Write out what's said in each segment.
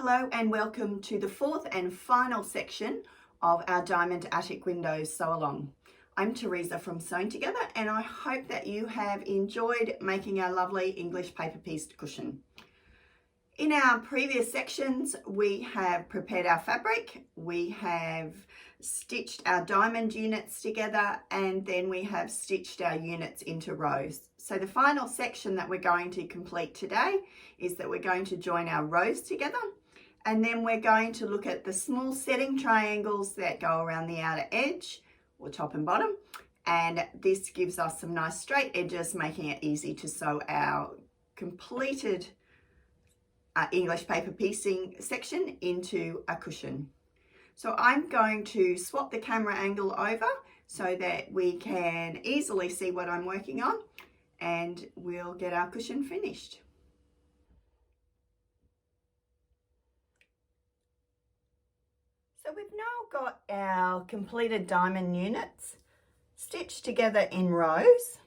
Hello and welcome to the fourth and final section of our diamond attic windows sew along. I'm Teresa from Sewing Together and I hope that you have enjoyed making our lovely English paper pieced cushion. In our previous sections we have prepared our fabric, we have stitched our diamond units together, and then we have stitched our units into rows. So the final section that we're going to complete today is that we're going to join our rows together, and then we're going to look at the small setting triangles that go around the outer edge, or top and bottom, and this gives us some nice straight edges, making it easy to sew our completed English paper piecing section into a cushion. So I'm going to swap the camera angle over so that we can easily see what I'm working on, and we'll get our cushion finished. So we've now got our completed diamond units stitched together in rows.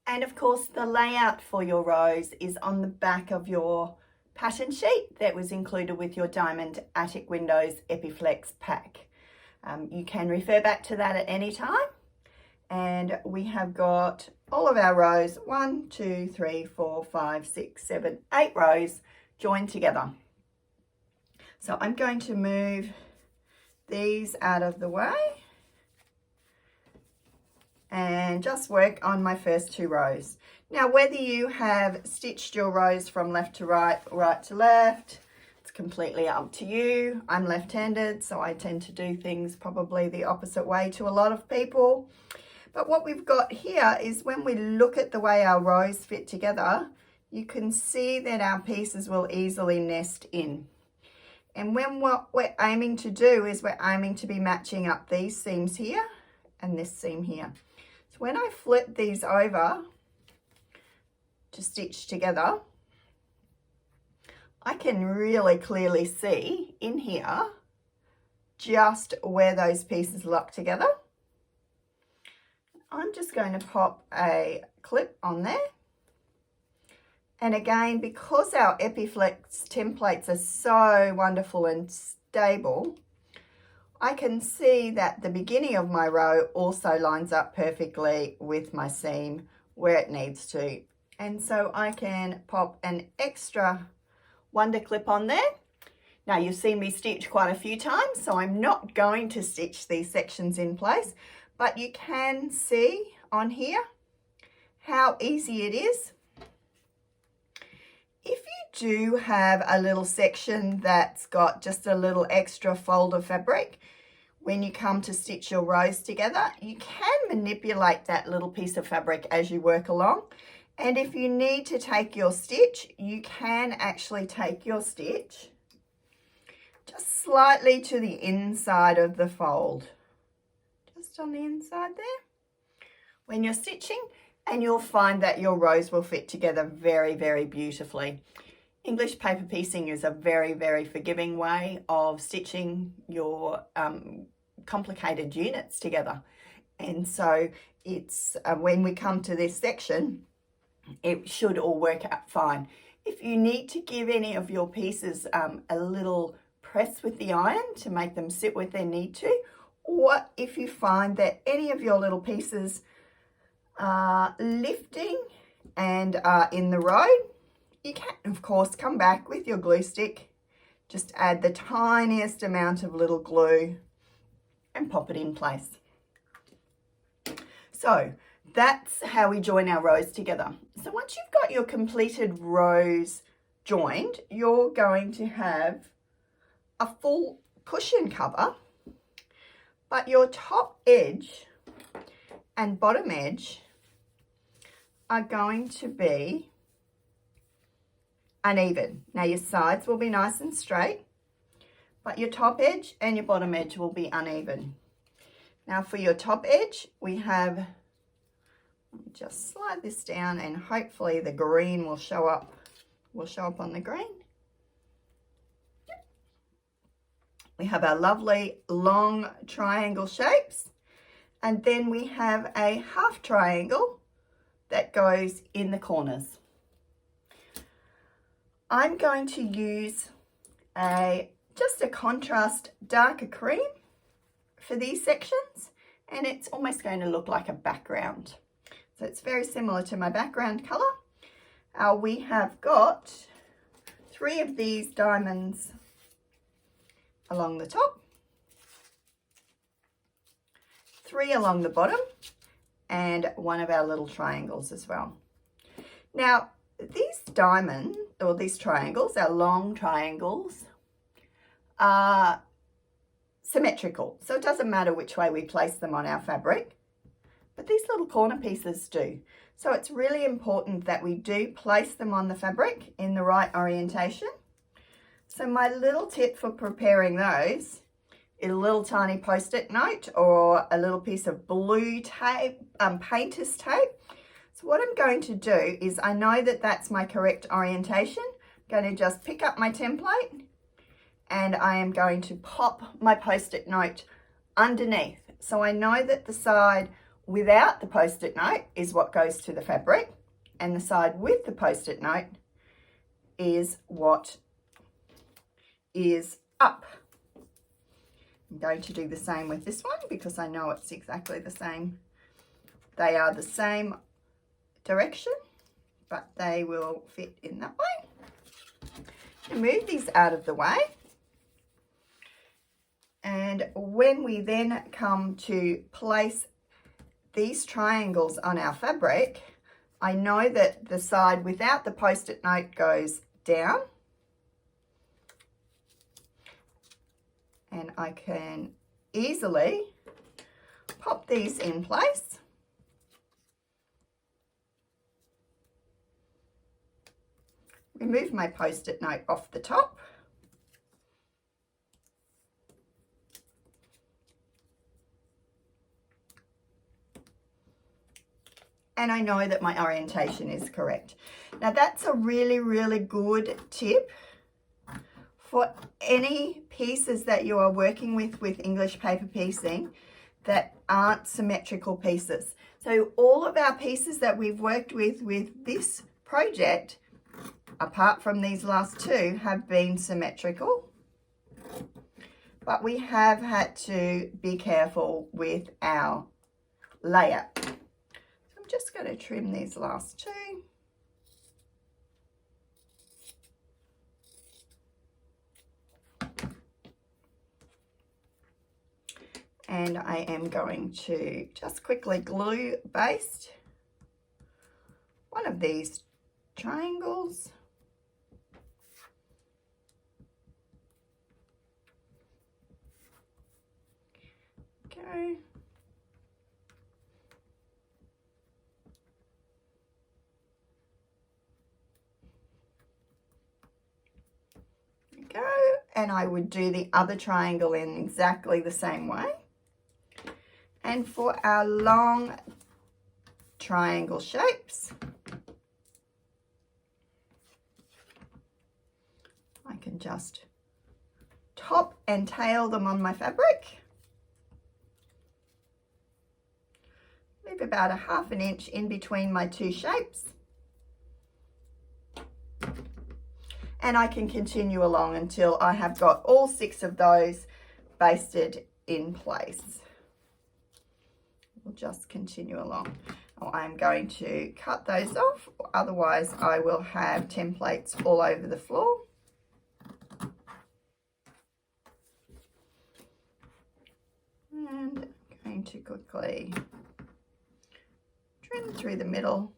And of course the layout for your rows is on the back of your pattern sheet that was included with your Diamond Attic Windows Epiflex pack. You can refer back to that at any time. And we have got all of our rows, 1, 2, 3, 4, 5, 6, 7, 8 rows joined together. So I'm going to move these out of the way and just work on my first 2 rows. Now, whether you have stitched your rows from left to right, right to left, it's completely up to you. I'm left-handed, so I tend to do things probably the opposite way to a lot of people. But what we've got here is when we look at the way our rows fit together, you can see that our pieces will easily nest in. And when what we're aiming to do is we're aiming to be matching up these seams here and this seam here. So when I flip these over to stitch together, I can really clearly see in here just where those pieces lock together. I'm just going to pop a clip on there. And again, because our Epiflex templates are so wonderful and stable, I can see that the beginning of my row also lines up perfectly with my seam where it needs to. And so I can pop an extra wonder clip on there. Now you've seen me stitch quite a few times, so I'm not going to stitch these sections in place, but you can see on here how easy it is. If you do have a little section that's got just a little extra fold of fabric, when you come to stitch your rows together, you can manipulate that little piece of fabric as you work along. And if you need to take your stitch, you can actually take your stitch just slightly to the inside of the fold, just on the inside there when you're stitching, and you'll find that your rows will fit together very, very beautifully. English paper piecing is a very, very forgiving way of stitching your complicated units together. And so it's when we come to this section, it should all work out fine. If you need to give any of your pieces a little press with the iron to make them sit where they need to, or if you find that any of your little pieces are lifting and are in the road, you can of course come back with your glue stick, just add the tiniest amount of little glue and pop it in place. So that's how we join our rows together. So once you've got your completed rows joined, you're going to have a full cushion cover, but your top edge and bottom edge are going to be uneven. Now your sides will be nice and straight, but your top edge and your bottom edge will be uneven. Now for your top edge, we have, just slide this down and hopefully the green will show up on the green. We have our lovely long triangle shapes, and then we have a half triangle that goes in the corners. I'm going to use just a contrast darker cream for these sections, and it's almost going to look like a background. So it's very similar to my background colour. We have got 3 of these diamonds along the top, 3 along the bottom, and 1 of our little triangles as well. Now, these diamonds, or these triangles, our long triangles, are symmetrical. So it doesn't matter which way we place them on our fabric, but these little corner pieces do. So it's really important that we do place them on the fabric in the right orientation. So my little tip for preparing those is a little tiny post-it note or a little piece of blue tape, painter's tape. So what I'm going to do is, I know that that's my correct orientation. I'm going to just pick up my template and I am going to pop my post-it note underneath. So I know that the side without the post-it note is what goes to the fabric, and the side with the post-it note is what is up. I'm going to do the same with this one because I know it's exactly the same. They are the same direction, but they will fit in that way. Move these out of the way. And when we then come to place these triangles on our fabric, I know that the side without the post-it note goes down, and I can easily pop these in place. Remove my post-it note off the top. And I know that my orientation is correct. Now that's a really, really good tip for any pieces that you are working with English paper piecing that aren't symmetrical pieces. So all of our pieces that we've worked with this project, apart from these last 2, have been symmetrical. But we have had to be careful with our layout. I'm just going to trim these last 2. And I am going to just quickly glue baste one of these triangles. Okay. Go, and I would do the other triangle in exactly the same way. And for our long triangle shapes, I can just top and tail them on my fabric. Leave about a ½ inch in between my 2 shapes. And I can continue along until I have got all 6 of those basted in place. We'll just continue along. I'm going to cut those off, otherwise I will have templates all over the floor. And I'm going to quickly trim through the middle.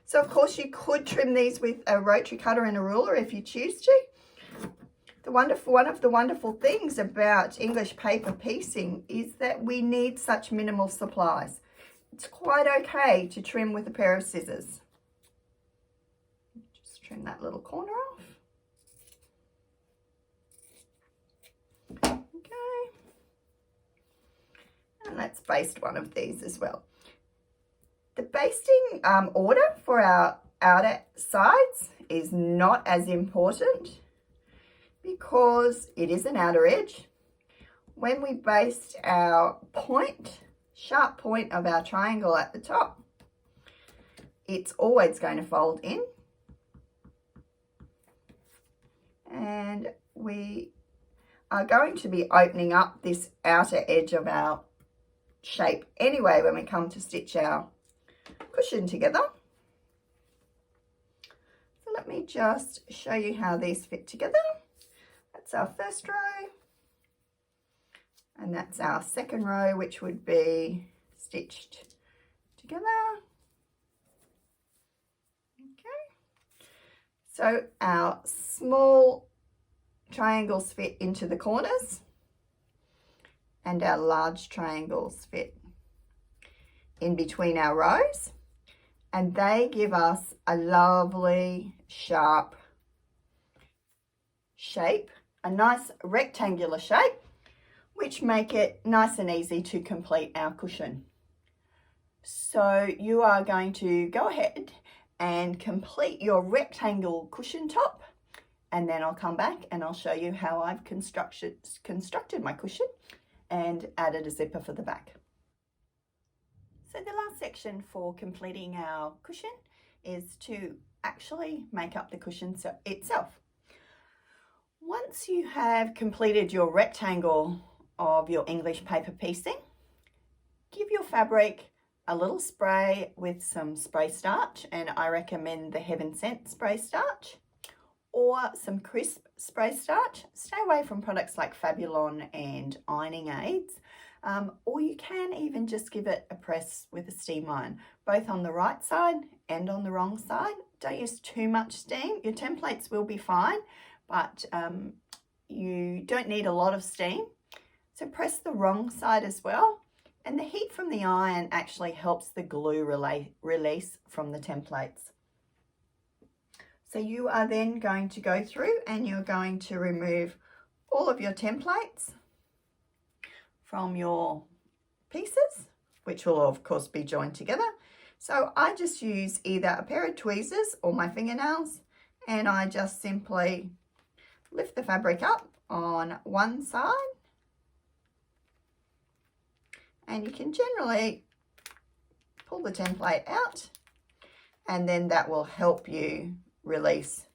So of course you could trim these with a rotary cutter and a ruler if you choose to. One of the wonderful things about English paper piecing is that we need such minimal supplies. It's quite okay to trim with a pair of scissors. Just trim that little corner off. Okay. And let's baste one of these as well. The basting order for our outer sides is not as important because it is an outer edge. When we baste our sharp point of our triangle at the top, it's always going to fold in. And we are going to be opening up this outer edge of our shape anyway when we come to stitch our cushion together. So let me just show you how these fit together. That's our first row, and that's our second row, which would be stitched together. Okay, so our small triangles fit into the corners and our large triangles fit in between our rows, and they give us a lovely sharp shape, a nice rectangular shape, which make it nice and easy to complete our cushion. So you are going to go ahead and complete your rectangle cushion top, and then I'll come back and I'll show you how I've constructed my cushion and added a zipper for the back. So the last section for completing our cushion is to actually make up the cushion itself. Once you have completed your rectangle of your English paper piecing, give your fabric a little spray with some spray starch, and I recommend the Heaven Sent spray starch, or some crisp spray starch. Stay away from products like Fabulon and ironing aids, or you can even just give it a press with a steam iron, both on the right side and on the wrong side. Don't use too much steam. Your templates will be fine, but you don't need a lot of steam. So press the wrong side as well, and the heat from the iron actually helps the glue release from the templates. So you are then going to go through and you're going to remove all of your templates from your pieces, which will of course be joined together. So I just use either a pair of tweezers or my fingernails, and I just simply lift the fabric up on one side, and you can generally pull the template out, and then that will help you release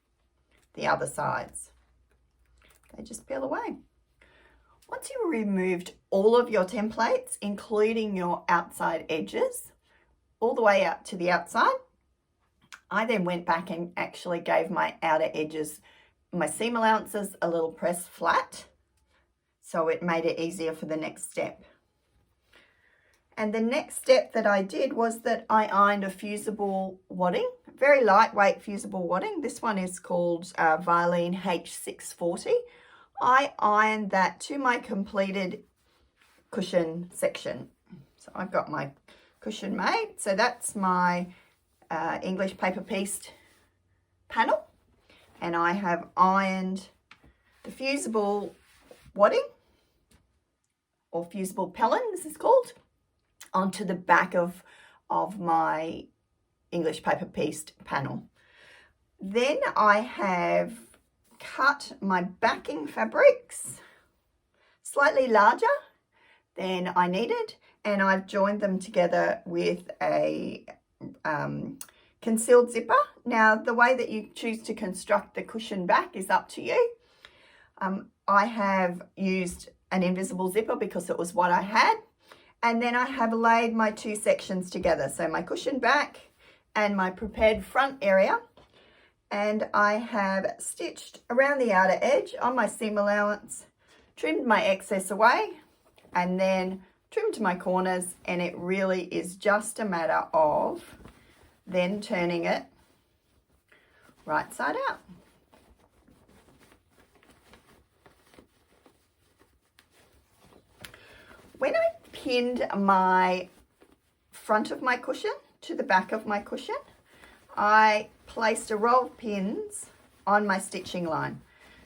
the other sides. They just peel away. Once you've removed all of your templates, including your outside edges, all the way out to the outside, I then went back and actually gave my outer edges, my seam allowances, a little press flat, so it made it easier for the next step. And the next step that I did was that I ironed a fusible wadding, very lightweight fusible wadding. This one is called Vilene H640. I ironed that to my completed cushion section. So I've got my cushion made. So that's my English paper pieced panel. And I have ironed the fusible wadding, or fusible pellin, this is called, onto the back of my English paper pieced panel. Then I have cut my backing fabrics slightly larger than I needed, and I've joined them together with a concealed zipper. Now, the way that you choose to construct the cushion back is up to you. I have used an invisible zipper because it was what I had. And then I have laid my two sections together, so my cushion back and my prepared front area. And I have stitched around the outer edge on my seam allowance, trimmed my excess away, and then trimmed my corners. And it really is just a matter of then turning it right side out. When I pinned my front of my cushion to the back of my cushion, I placed a row of pins on my stitching line.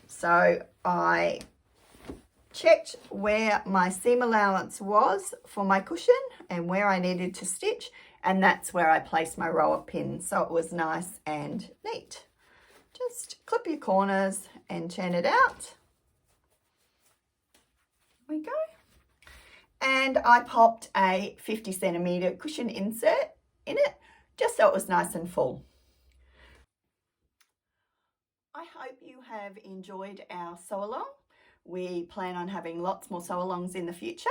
So I checked where my seam allowance was for my cushion and where I needed to stitch, and that's where I placed my row of pins, so it was nice and neat. Just clip your corners and turn it out. There we go. And I popped a 50 centimeter cushion insert in it, just so it was nice and full. I hope you have enjoyed our sew-along. We plan on having lots more sew-alongs in the future.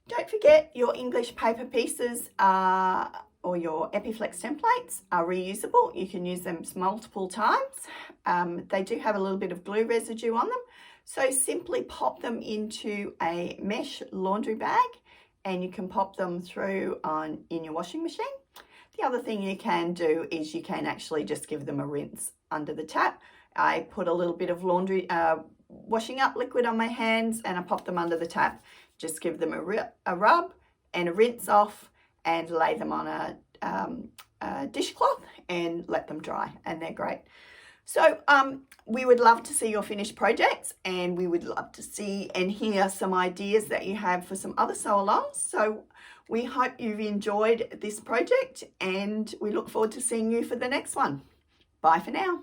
Don't forget your English paper pieces or your Epiflex templates are reusable. You can use them multiple times. They do have a little bit of glue residue on them. So simply pop them into a mesh laundry bag and you can pop them through in your washing machine. The other thing you can do is you can actually just give them a rinse under the tap. I put a little bit of laundry washing up liquid on my hands and I pop them under the tap. Just give them a rub and a rinse off and lay them on a dishcloth and let them dry, and they're great. So we would love to see your finished projects, and we would love to see and hear some ideas that you have for some other sew-alongs. So we hope you've enjoyed this project and we look forward to seeing you for the next one. Bye for now.